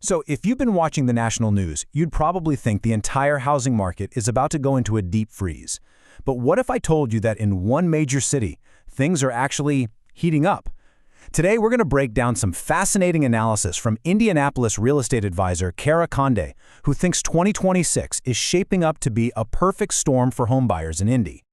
So if you've been watching the national news, you'd probably think the entire housing market is about to go into a deep freeze. But what if I told you that in one major city, things are actually heating up? Today, we're going to break down some fascinating analysis from Indianapolis real estate advisor Cara Conde, who thinks 2026 is shaping up to be a perfect storm for homebuyers in Indy.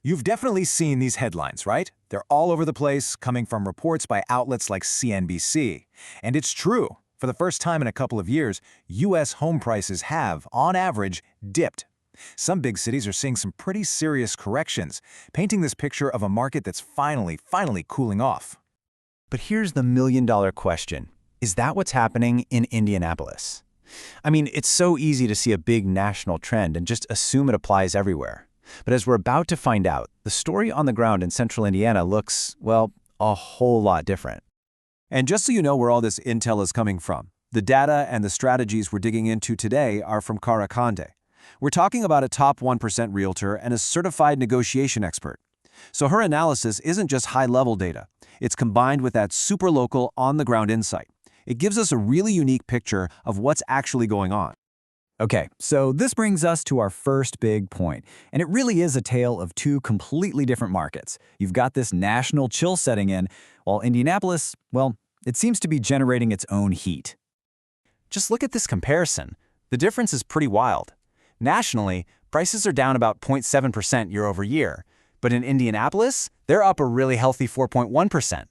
You've definitely seen these headlines, right? They're all over the place, coming from reports by outlets like CNBC. And it's true. For the first time in a couple of years, U.S. home prices have, on average, dipped. Some big cities are seeing some pretty serious corrections, painting this picture of a market that's finally cooling off. But here's the million-dollar question. Is that what's happening in Indianapolis? I mean, it's so easy to see a big national trend and just assume it applies everywhere. But as we're about to find out, the story on the ground in central Indiana looks, well, a whole lot different. And just so you know where all this intel is coming from, the data and the strategies we're digging into today are from Cara Conde. We're talking about a top 1% realtor and a certified negotiation expert. So her analysis isn't just high-level data. It's combined with that super local, on-the-ground insight. It gives us a really unique picture of what's actually going on. Okay, so this brings us to our first big point, and it really is a tale of two completely different markets. You've got this national chill setting in, while Indianapolis, well, it seems to be generating its own heat. Just look at this comparison. The difference is pretty wild. Nationally, prices are down about 0.7% year over year, but in Indianapolis, they're up a really healthy 4.1%.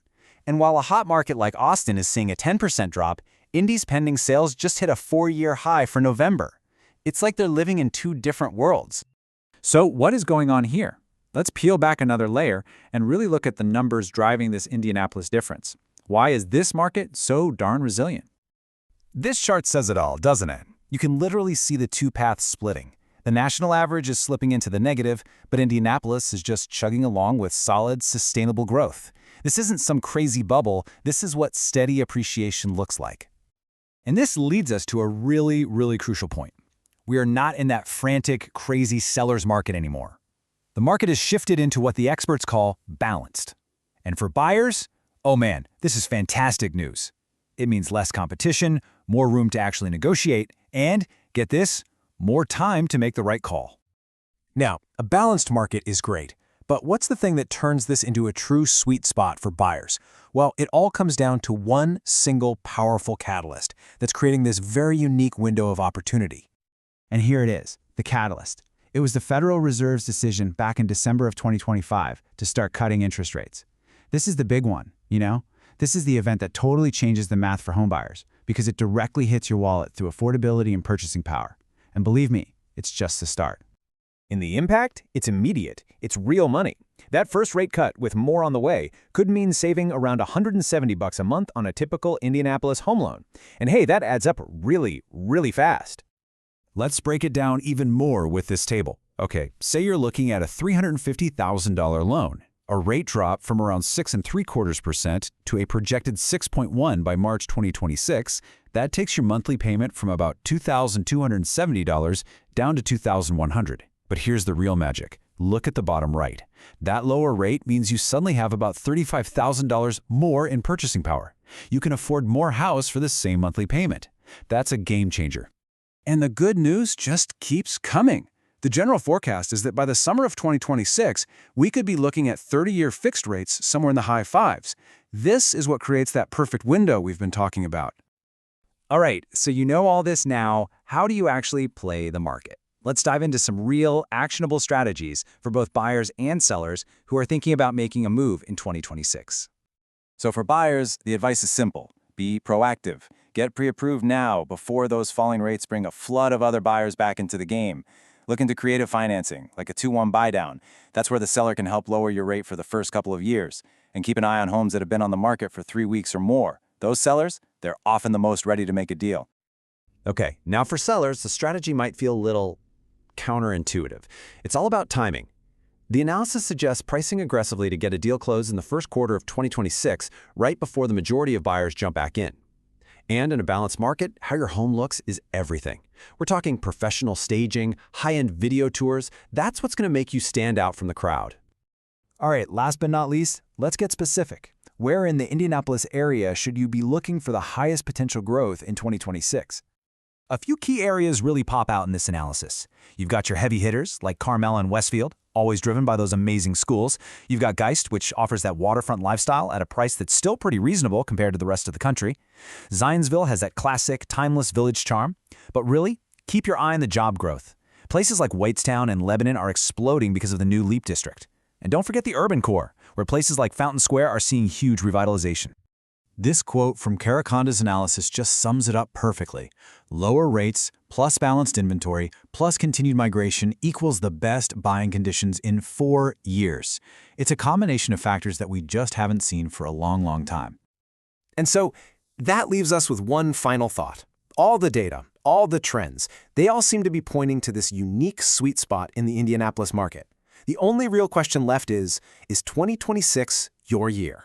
And while a hot market like Austin is seeing a 10% drop, Indy's pending sales just hit a 4-year high for November. It's like they're living in two different worlds. So what is going on here? Let's peel back another layer and really look at the numbers driving this Indianapolis difference. Why is this market so darn resilient? This chart says it all, doesn't it? You can literally see the two paths splitting. The national average is slipping into the negative, but Indianapolis is just chugging along with solid, sustainable growth. This isn't some crazy bubble. This is what steady appreciation looks like. And this leads us to a really crucial point. We are not in that frantic, crazy seller's market anymore. The market has shifted into what the experts call balanced. And for buyers, oh man, this is fantastic news. It means less competition, more room to actually negotiate, and, get this, more time to make the right call. Now, a balanced market is great, but what's the thing that turns this into a true sweet spot for buyers? Well, it all comes down to one single powerful catalyst that's creating this very unique window of opportunity. And here it is, the catalyst. It was the Federal Reserve's decision back in December of 2025 to start cutting interest rates. This is the big one, you know? This is the event that totally changes the math for homebuyers because it directly hits your wallet through affordability and purchasing power. And believe me, it's just the start. In the impact, it's immediate. It's real money. That first rate cut, with more on the way, could mean saving around $170 a month on a typical Indianapolis home loan. And hey, that adds up really fast. Let's break it down even more with this table. Okay, say you're looking at a $350,000 loan. A rate drop from around 6.75% to a projected 6.1% by March 2026, that takes your monthly payment from about $2,270 down to $2,100. But here's the real magic. Look at the bottom right. That lower rate means you suddenly have about $35,000 more in purchasing power. You can afford more house for the same monthly payment. That's a game changer. And the good news just keeps coming. The general forecast is that by the summer of 2026, we could be looking at 30-year fixed rates somewhere in the high fives. This is what creates that perfect window we've been talking about. All right, so you know all this now. How do you actually play the market? Let's dive into some real, actionable strategies for both buyers and sellers who are thinking about making a move in 2026. So for buyers, the advice is simple. Be proactive. Get pre-approved now before those falling rates bring a flood of other buyers back into the game. Look into creative financing, like a 2-1 buy-down. That's where the seller can help lower your rate for the first couple of years. And keep an eye on homes that have been on the market for 3 weeks or more. Those sellers, they're often the most ready to make a deal. Okay, now for sellers, the strategy might feel a little counterintuitive. It's all about timing. The analysis suggests pricing aggressively to get a deal closed in the first quarter of 2026, right before the majority of buyers jump back in. And in a balanced market, how your home looks is everything. We're talking professional staging, high-end video tours. That's what's going to make you stand out from the crowd. All right, last but not least, let's get specific. Where in the Indianapolis area should you be looking for the highest potential growth in 2026? A few key areas really pop out in this analysis. You've got your heavy hitters, like Carmel and Westfield, always driven by those amazing schools. You've got Geist, which offers that waterfront lifestyle at a price that's still pretty reasonable compared to the rest of the country. Zionsville has that classic, timeless village charm. But really, keep your eye on the job growth. Places like Whitestown and Lebanon are exploding because of the new LEAP district. And don't forget the urban core, where places like Fountain Square are seeing huge revitalization. This quote from Cara Conde's analysis just sums it up perfectly. Lower rates, plus balanced inventory, plus continued migration equals the best buying conditions in 4 years. It's a combination of factors that we just haven't seen for a long, long time. And so that leaves us with one final thought. All the data, all the trends, they all seem to be pointing to this unique sweet spot in the Indianapolis market. The only real question left is 2026 your year?